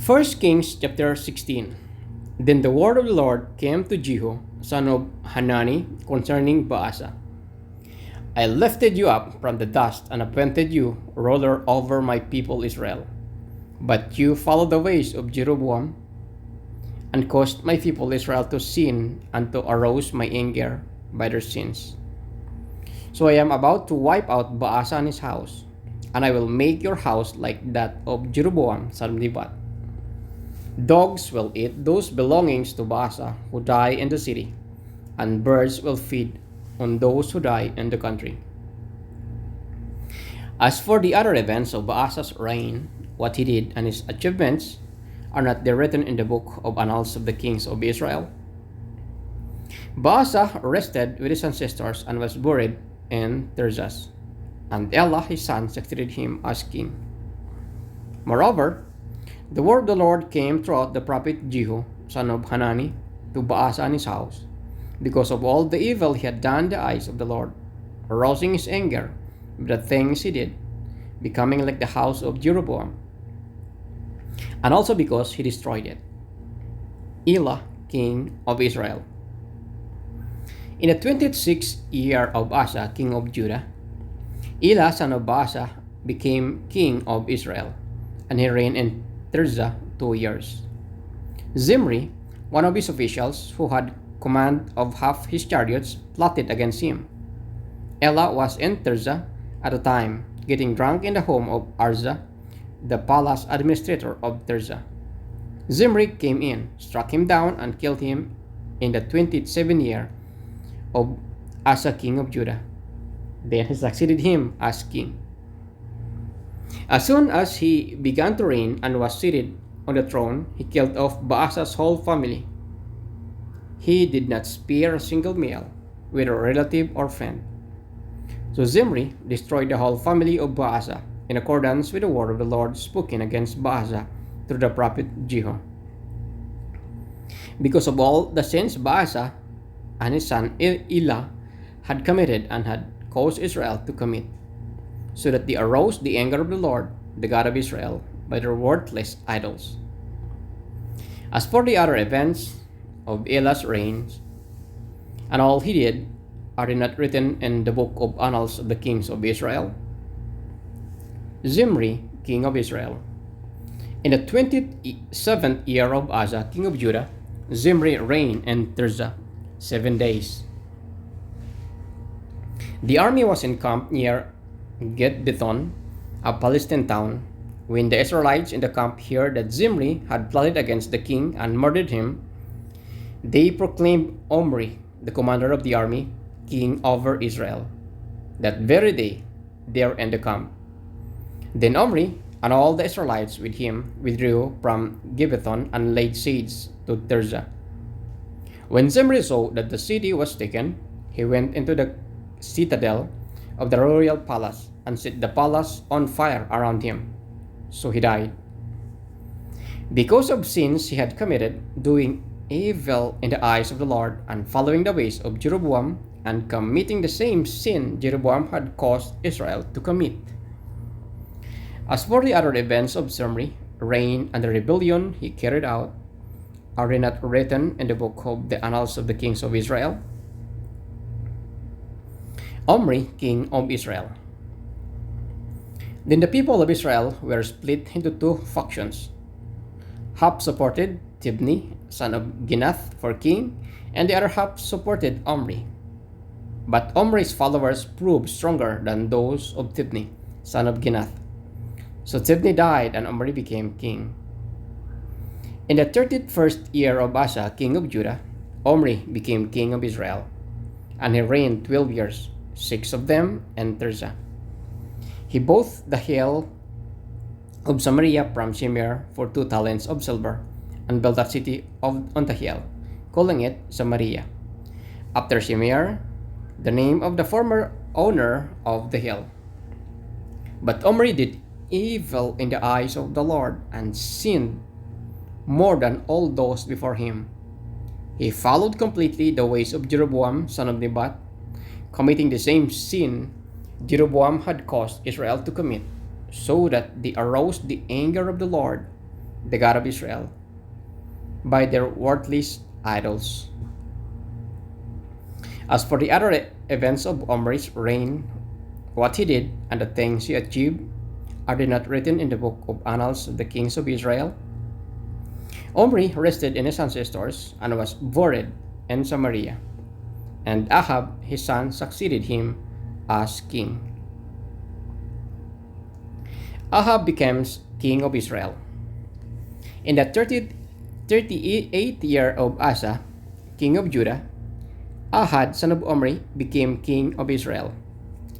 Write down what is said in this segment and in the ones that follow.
First Kings chapter 16. Then the word of the Lord came to Jehu, son of Hanani, concerning Baasa. I lifted you up from the dust and appointed you ruler over my people Israel. But you followed the ways of Jeroboam and caused my people Israel to sin and to arouse my anger by their sins. So I am about to wipe out Baasa and his house, and I will make your house like that of Jeroboam son of Nebat. Dogs will eat those belongings to Baasa who die in the city, and birds will feed on those who die in the country. As for the other events of Baasa's reign, what he did and his achievements, are not they written in the book of annals of the kings of Israel? Baasa rested with his ancestors and was buried in Tirzah, and Elah his son succeeded him as king. Moreover, the word of the Lord came throughout the prophet Jehu, son of Hanani, to Baasa and his house, because of all the evil he had done in the eyes of the Lord, arousing his anger with the things he did, becoming like the house of Jeroboam, and also because he destroyed it. Elah, king of Israel. In the 26th year of Asa, king of Judah, Elah, son of Baasa, became king of Israel, and he reigned in Tirzah 2 years. Zimri, one of his officials, who had command of half his chariots, plotted against him. Elah was in Tirzah at the time, getting drunk in the home of Arza, the palace administrator of Tirzah. Zimri came in, struck him down, and killed him in the 27th year of Asa, king of Judah. Then he succeeded him as king. As soon as he began to reign and was seated on the throne, he killed off Baasa's whole family. He did not spare a single male, whether relative or friend. So Zimri destroyed the whole family of Baasa, in accordance with the word of the Lord spoken against Baasa through the prophet Jehu. Because of all the sins Baasa and his son Elah had committed and had caused Israel to commit, so that they aroused the anger of the Lord, the God of Israel, by their worthless idols. As for the other events of Elah's reign, and all he did, are they not written in the book of annals of the kings of Israel? Zimri, king of Israel. In the 27th year of Asa, king of Judah, Zimri reigned in Tirzah 7 days. The army was encamped near Gitbeton, a Palestine town. When the Israelites in the camp heard that Zimri had plotted against the king and murdered him, they proclaimed Omri, the commander of the army, king over Israel, that very day there in the camp. Then Omri and all the Israelites with him withdrew from Gibeton and laid siege to Tirzah. When Zimri saw that the city was taken, he went into the citadel of the royal palace and set the palace on fire around him. So he died. Because of sins he had committed, doing evil in the eyes of the Lord and following the ways of Jeroboam and committing the same sin Jeroboam had caused Israel to commit. As for the other events of Zimri, reign and the rebellion he carried out, are they not written in the book of the annals of the kings of Israel? Omri, king of Israel. Then the people of Israel were split into two factions. Half supported Tibni, son of Ginath, for king, and the other half supported Omri. But Omri's followers proved stronger than those of Tibni, son of Ginath. So Tibni died and Omri became king. In the 31st year of Asa, king of Judah, Omri became king of Israel, and he reigned 12 years, 6 of them in Tirzah. He bought the hill of Samaria from Shemer for 2 talents of silver, and built a city on the hill, calling it Samaria, after Shemer, the name of the former owner of the hill. But Omri did evil in the eyes of the Lord and sinned more than all those before him. He followed completely the ways of Jeroboam, son of Nebat, committing the same sin Jeroboam had caused Israel to commit, so that they aroused the anger of the Lord, the God of Israel, by their worthless idols. As for the other events of Omri's reign, what he did and the things he achieved, are they not written in the book of Annals of the Kings of Israel? Omri rested in his ancestors and was buried in Samaria, and Ahab his son succeeded him as king. Ahab becomes king of Israel. In the 38th year of Asa, king of Judah, Ahab son of Omri became king of Israel,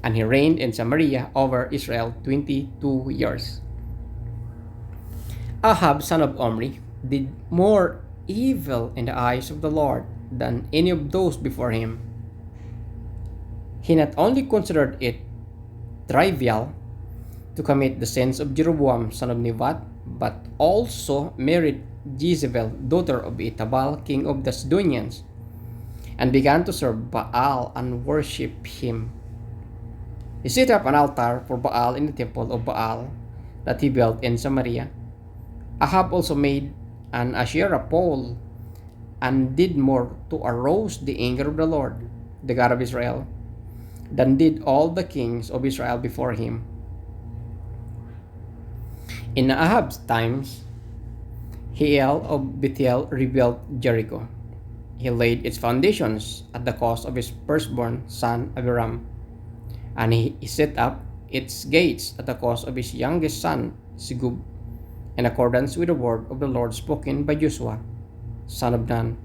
and he reigned in Samaria over Israel 22 years. Ahab son of Omri did more evil in the eyes of the Lord than any of those before him. He not only considered it trivial to commit the sins of Jeroboam son of Nebat, but also married Jezebel, daughter of Etabal, king of the Sidonians, and began to serve Baal and worship him. He set up an altar for Baal in the temple of Baal that he built in Samaria. Ahab also made an Asherah pole and did more to arouse the anger of the Lord, the God of Israel, than did all the kings of Israel before him. In Ahab's times, Hiel of Bethel rebuilt Jericho. He laid its foundations at the cost of his firstborn son Abiram, and he set up its gates at the cost of his youngest son Segub, in accordance with the word of the Lord spoken by Joshua, son of Nun,